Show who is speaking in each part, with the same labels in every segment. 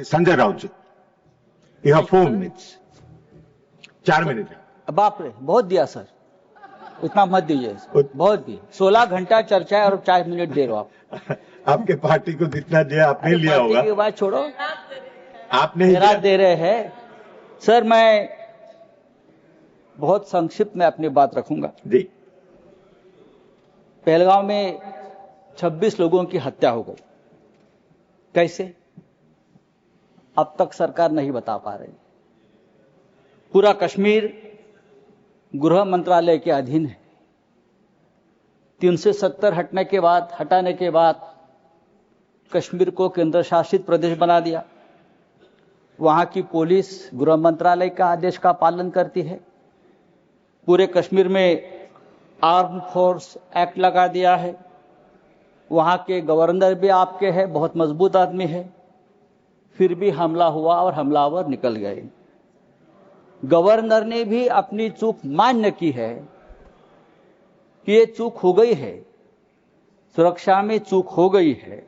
Speaker 1: Sanjay Raut ji, you have 4 minutes, 4 minute.
Speaker 2: बाप रे, बहुत दिया सर, इतना मत दीजिए, बहुत दी। 16 घंटा चर्चा है और 4 मिनट दे रहे हो आप।
Speaker 1: आपके पार्टी को जितना दिया आपने लिया होगा।
Speaker 2: पार्टी की बात छोड़ो,
Speaker 1: आपने
Speaker 2: मेरा दे रहे हैं सर। मैं बहुत संक्षिप्त में अपनी बात रखूंगा
Speaker 1: जी।
Speaker 2: पहलगांव में 26 लोगों की हत्या हो गई, कैसे अब तक सरकार नहीं बता पा रही। पूरा कश्मीर गृह मंत्रालय के अधीन है। 370 हटाने के बाद कश्मीर को केंद्र शासित प्रदेश बना दिया। वहां की पुलिस गृह मंत्रालय का आदेश का पालन करती है। पूरे कश्मीर में आर्म फोर्स एक्ट लगा दिया है। वहां के गवर्नर भी आपके हैं, बहुत मजबूत आदमी है। फिर भी हमला हुआ और हमलावर निकल गए। गवर्नर ने भी अपनी चूक मान्य की है कि ये चूक हो गई है, सुरक्षा में चूक हो गई है।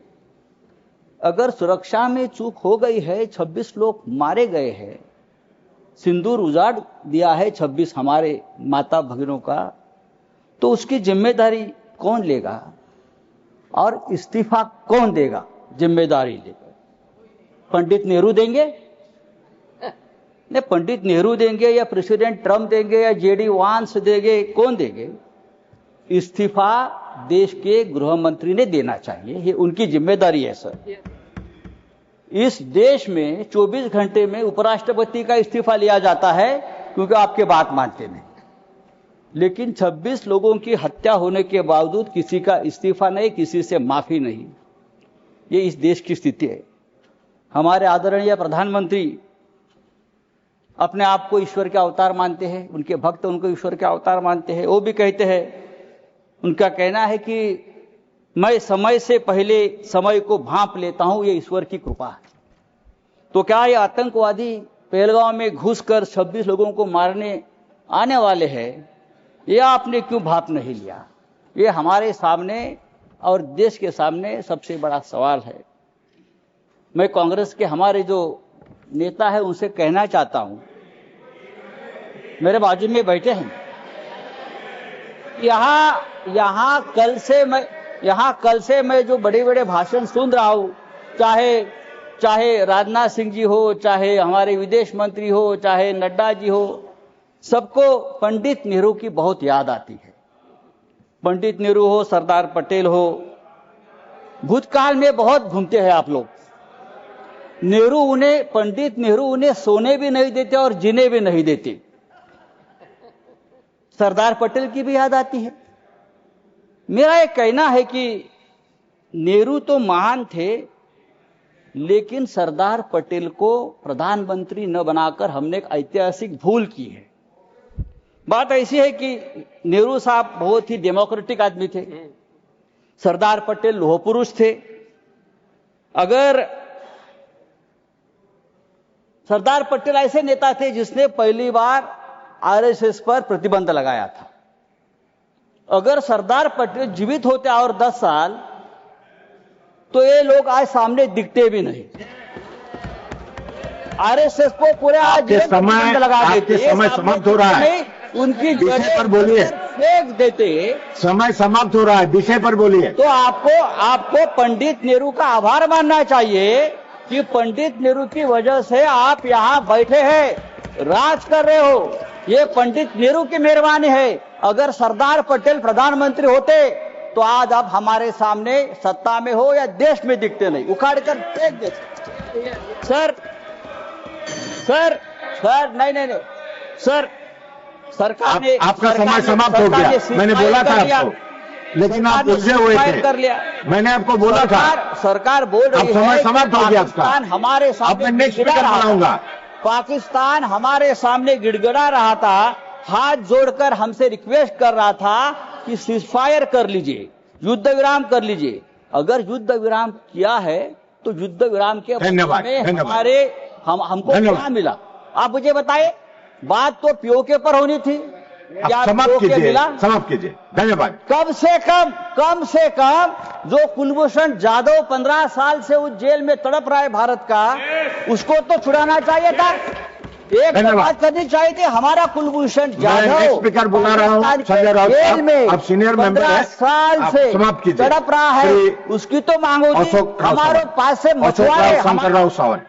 Speaker 2: अगर सुरक्षा में चूक हो गई है, 26 लोग मारे गए हैं, सिंदूर उजाड़ दिया है 26 हमारे माता भगिनों का, तो उसकी जिम्मेदारी कौन लेगा और इस्तीफा कौन देगा? जिम्मेदारी लेगा पंडित नेहरू देंगे? नहीं, पंडित नेहरू देंगे या प्रेसिडेंट ट्रंप देंगे या जेडी वांस देंगे? कौन देंगे? इस्तीफा देश के गृह मंत्री ने देना चाहिए, ये उनकी जिम्मेदारी है सर। इस देश में 24 घंटे में उपराष्ट्रपति का इस्तीफा लिया जाता है क्योंकि आपके बात मानते नहीं। लेकिन 26 लोगों की हत्या होने के बावजूद किसी का इस्तीफा नहीं, किसी से माफी नहीं। ये इस देश की स्थिति है। हमारे आदरणीय प्रधानमंत्री अपने आप को ईश्वर के अवतार मानते हैं, उनके भक्त उनको ईश्वर के अवतार मानते हैं। वो भी कहते हैं, उनका कहना है कि मैं समय से पहले समय को भांप लेता हूं, ये ईश्वर की कृपा है। तो क्या ये आतंकवादी पहलगांव में घुसकर 26 लोगों को मारने आने वाले हैं? ये आपने क्यों भाप नहीं लिया? ये हमारे सामने और देश के सामने सबसे बड़ा सवाल है। मैं कांग्रेस के हमारे जो नेता है उनसे कहना चाहता हूं, मेरे बाजू में बैठे हैं, यहां कल से मैं जो बड़े बड़े भाषण सुन रहा हूं, चाहे राजनाथ सिंह जी हो, चाहे हमारे विदेश मंत्री हो, चाहे नड्डा जी हो, सबको पंडित नेहरू की बहुत याद आती है। पंडित नेहरू हो, सरदार पटेल हो, भूतकाल में बहुत घूमते हैं आप लोग। पंडित नेहरू उन्हें सोने भी नहीं देते और जीने भी नहीं देते। सरदार पटेल की भी याद आती है। मेरा एक कहना है कि नेहरू तो महान थे, लेकिन सरदार पटेल को प्रधानमंत्री न बनाकर हमने एक ऐतिहासिक भूल की है। बात ऐसी है कि नेहरू साहब बहुत ही डेमोक्रेटिक आदमी थे, सरदार पटेल लोह पुरुष थे। अगर सरदार पटेल ऐसे नेता थे जिसने पहली बार आरएसएस पर प्रतिबंध लगाया था। अगर सरदार पटेल जीवित होते और 10 साल, तो ये लोग आज सामने दिखते भी नहीं। आरएसएस को पूरे आज प्रतिबंध लगा देते।
Speaker 1: समय समाप्त हो रहा है,
Speaker 2: उनकी
Speaker 1: विषय पर बोलिए।
Speaker 2: फेंक देते।
Speaker 1: समय समाप्त हो रहा है, विषय पर बोलिए।
Speaker 2: तो आपको पंडित नेहरू का आभार मानना चाहिए कि पंडित नेहरू की वजह से आप यहां बैठे हैं, राज कर रहे हो। ये पंडित नेहरू की मेहरबानी है। अगर सरदार पटेल प्रधानमंत्री होते तो आज आप हमारे सामने सत्ता में हो या देश में दिखते नहीं, उखाड़ कर फेंक देते। सर नहीं सर, सरकार ने
Speaker 1: आपका समय समाप्त हो गया। मैंने बोला था आपको, लेकिन आप उलझे हुए थे।
Speaker 2: कर लिया।
Speaker 1: मैंने आपको बोला था।
Speaker 2: सरकार बोल रही है
Speaker 1: समय समाप्त हो गया आपका।
Speaker 2: हमारे सामने
Speaker 1: नेक्स्ट स्पीकर बनाऊंगा।
Speaker 2: पाकिस्तान हमारे सामने गिड़गिड़ा रहा था, हाथ जोड़कर हमसे रिक्वेस्ट कर रहा था कि सीजफायर कर लीजिए, युद्ध विराम कर लीजिए। अगर युद्ध विराम किया है तो युद्ध विराम के हमको क्या मिला? आप मुझे बताइए। बात तो पीओके पर होनी थी,
Speaker 1: समाप्त कीजिए। धन्यवाद।
Speaker 2: कम से कम जो कुलभूषण जाधव 15 साल से उस जेल में तड़प रहा है भारत का, उसको तो छुड़ाना चाहिए था। एक तो बात करनी चाहिए थी, हमारा कुलभूषण जाधव
Speaker 1: स्पीकर बुला रहा हूँ संजय राउत
Speaker 2: जेल में
Speaker 1: आप सीनियर मेंबर
Speaker 2: 15 साल से
Speaker 1: समाप्त कीजिए।
Speaker 2: तड़प रहा है, उसकी तो मांग होगी। हमारे पास से मछुआरे
Speaker 1: शंकर राव सावन